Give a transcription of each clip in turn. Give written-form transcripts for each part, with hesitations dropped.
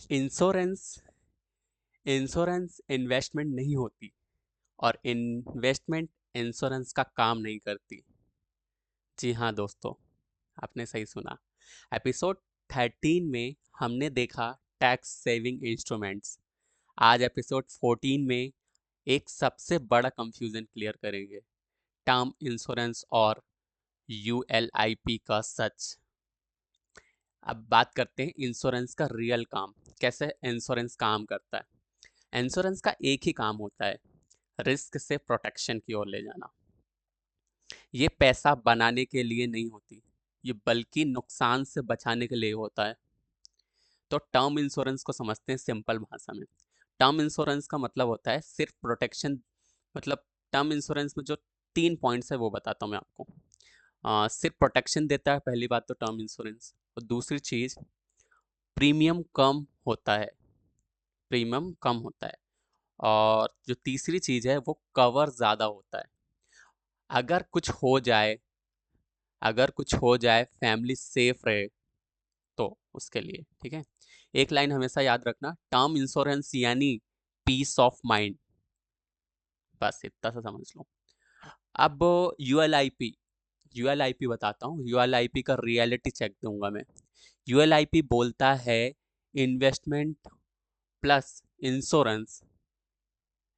Insurance insurance investment नहीं होती और इन्वेस्टमेंट इंश्योरेंस का काम नहीं करती। जी हाँ दोस्तों, आपने सही सुना। एपिसोड 13 में हमने देखा टैक्स सेविंग इंस्ट्रूमेंट्स। आज एपिसोड 14 में एक सबसे बड़ा कंफ्यूजन क्लियर करेंगे, टर्म इंश्योरेंस और यूएलआईपी का सच। अब बात करते हैं इंश्योरेंस का रियल काम, कैसे इंश्योरेंस काम करता है। इंश्योरेंस का एक ही काम होता है, रिस्क से प्रोटेक्शन की ओर ले जाना। ये पैसा बनाने के लिए नहीं होती, ये बल्कि नुकसान से बचाने के लिए होता है। तो टर्म इंश्योरेंस को समझते हैं सिंपल भाषा में। टर्म इंश्योरेंस का मतलब होता है सिर्फ प्रोटेक्शन। मतलब टर्म इंश्योरेंस में जो 3 पॉइंट्स है वो बताता हूँ मैं आपको। सिर्फ प्रोटेक्शन देता है, पहली बात तो टर्म इंश्योरेंस। और दूसरी चीज, प्रीमियम कम होता है, प्रीमियम कम होता है। और जो तीसरी चीज है वो कवर ज्यादा होता है। अगर कुछ हो जाए, अगर कुछ हो जाए फैमिली सेफ रहे तो उसके लिए, ठीक है। एक लाइन हमेशा याद रखना, टर्म इंश्योरेंस यानी पीस ऑफ माइंड। बस इतना सा समझ लो। अब यूएलआईपी, यूएलआईपी बताता हूँ। यूएलआईपी का रियलिटी चेक दूंगा मैं। यूएलआईपी बोलता है इन्वेस्टमेंट प्लस इंश्योरेंस,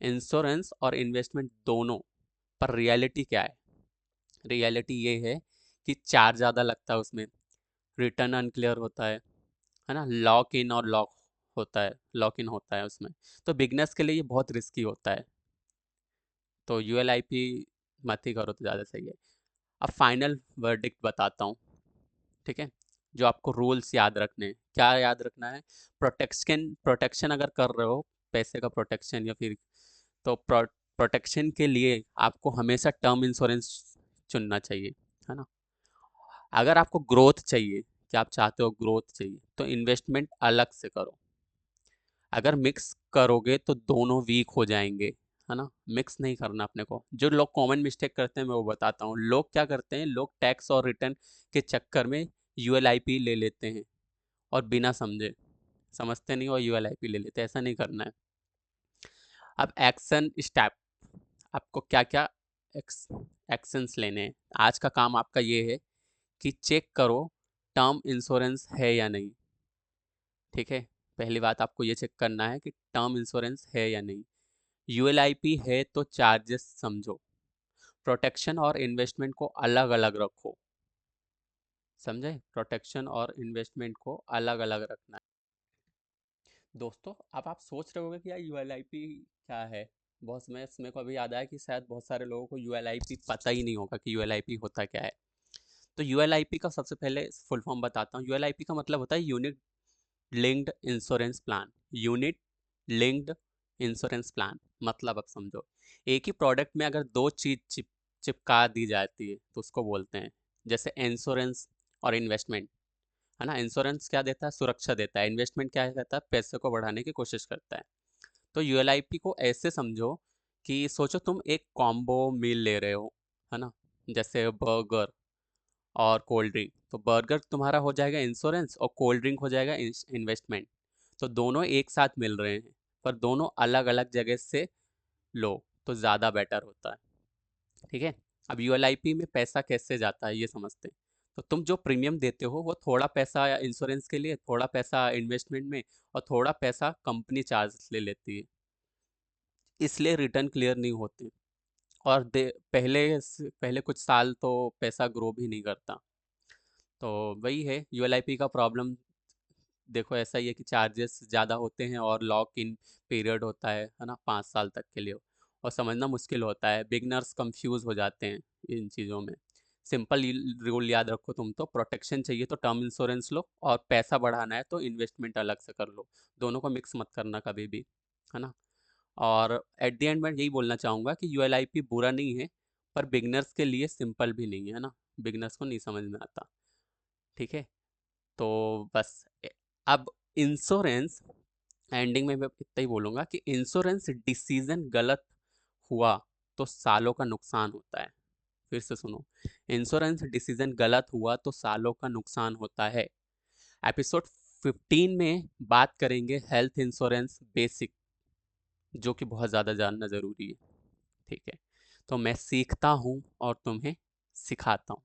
इंश्योरेंस और इन्वेस्टमेंट दोनों। पर रियलिटी क्या है? रियलिटी ये है कि चार्ज ज़्यादा लगता है उसमें, रिटर्न अनक्लियर होता है ना, लॉक इन और लॉक होता है, लॉक इन होता है उसमें। तो बिगनर्स के लिए ये बहुत रिस्की होता है। तो यूएलआईपी मत ही करो तो ज़्यादा सही है। अब फाइनल वर्डिक्ट बताता हूँ, ठीक है। जो आपको रूल्स याद रखने हैं, क्या याद रखना है? प्रोटेक्शन, प्रोटेक्शन अगर कर रहे हो, पैसे का प्रोटेक्शन या फिर, तो प्रोटेक्शन के लिए आपको हमेशा टर्म इंश्योरेंस चुनना चाहिए, है ना। अगर आपको ग्रोथ चाहिए, कि आप चाहते हो ग्रोथ चाहिए, तो इन्वेस्टमेंट अलग से करो। अगर मिक्स करोगे तो दोनों वीक हो जाएंगे, है ना। मिक्स नहीं करना अपने को। जो लोग कॉमन मिस्टेक करते हैं मैं वो बताता हूँ। लोग क्या करते हैं, लोग टैक्स और रिटर्न के चक्कर में यूएलआईपी ले लेते हैं और बिना समझे, समझते नहीं और यूएलआईपी ले लेते हैं। ऐसा नहीं करना है। अब एक्शन स्टेप, आपको क्या क्या एक्शंस लेने हैं। आज का काम आपका ये है कि चेक करो टर्म इंश्योरेंस है या नहीं, ठीक है। पहली बात आपको ये चेक करना है कि टर्म इंश्योरेंस है या नहीं। यूएलआईपी है तो चार्जेस समझो। प्रोटेक्शन और इन्वेस्टमेंट को अलग अलग रखो, समझे। प्रोटेक्शन और इन्वेस्टमेंट को अलग अलग रखना है। दोस्तों, अब आप सोच रहे होंगे कि यार यूएलआईपी क्या है। बहुत समय मेरे को अभी याद आया कि शायद बहुत सारे लोगों को यूएलआईपी पता ही नहीं होगा कि यूएलआईपी होता क्या है। तो यूएलआईपी का सबसे पहले फुल फॉर्म बताता हूँ। यूएलआईपी का मतलब होता है unit linked insurance plan. Unit linked insurance plan मतलब अब समझो, एक ही प्रोडक्ट में अगर दो चीज चिपका दी जाती है तो उसको बोलते हैं, जैसे इंश्योरेंस और इन्वेस्टमेंट, है ना। इंश्योरेंस क्या देता है? सुरक्षा देता है। इन्वेस्टमेंट क्या कहता है? पैसे को बढ़ाने की कोशिश करता है। तो यूएलआईपी को ऐसे समझो कि सोचो तुम एक कॉम्बो मील ले रहे हो, है ना। जैसे बर्गर और कोल्ड ड्रिंक, तो बर्गर तुम्हारा हो जाएगा इंश्योरेंस और कोल्ड ड्रिंक हो जाएगा इन्वेस्टमेंट। तो दोनों एक साथ मिल रहे हैं, पर दोनों अलग अलग जगह से लो तो ज़्यादा बेटर होता है, ठीक है। अब यूएलआईपी में पैसा कैसे जाता है ये समझते हैं। तो तुम जो प्रीमियम देते हो वो थोड़ा पैसा इंश्योरेंस के लिए, थोड़ा पैसा इन्वेस्टमेंट में, और थोड़ा पैसा कंपनी चार्ज ले लेती है। इसलिए रिटर्न क्लियर नहीं होते। और पहले कुछ साल तो पैसा ग्रो भी नहीं करता। तो वही है यूएलआईपी का प्रॉब्लम। देखो ऐसा ही है कि चार्जेस ज़्यादा होते हैं और लॉक इन पीरियड होता है ना, 5 साल तक के लिए। और समझना मुश्किल होता है, बिगनर्स कंफ्यूज हो जाते हैं इन चीज़ों में। सिंपल रूल याद रखो, तुम तो प्रोटेक्शन चाहिए तो टर्म इंश्योरेंस लो, और पैसा बढ़ाना है तो इन्वेस्टमेंट अलग से कर लो। दोनों को मिक्स मत करना कभी भी, है ना। और एट द एंड मैं यही बोलना चाहूँगा कि यूएलआईपी बुरा नहीं है, पर बिगनर्स के लिए सिंपल भी नहीं है ना। बिगनर्स को नहीं समझ में आता, ठीक है। तो बस अब इंश्योरेंस, एंडिंग में मैं इतना ही बोलूँगा कि इंश्योरेंस डिसीजन गलत हुआ तो सालों का नुकसान होता है। फिर से सुनो, इंश्योरेंस डिसीजन गलत हुआ तो सालों का नुकसान होता है। एपिसोड 15 में बात करेंगे हेल्थ इंश्योरेंस बेसिक, जो कि बहुत ज़्यादा जानना ज़रूरी है। ठीक है, तो मैं सीखता हूँ और तुम्हें सिखाता हूँ।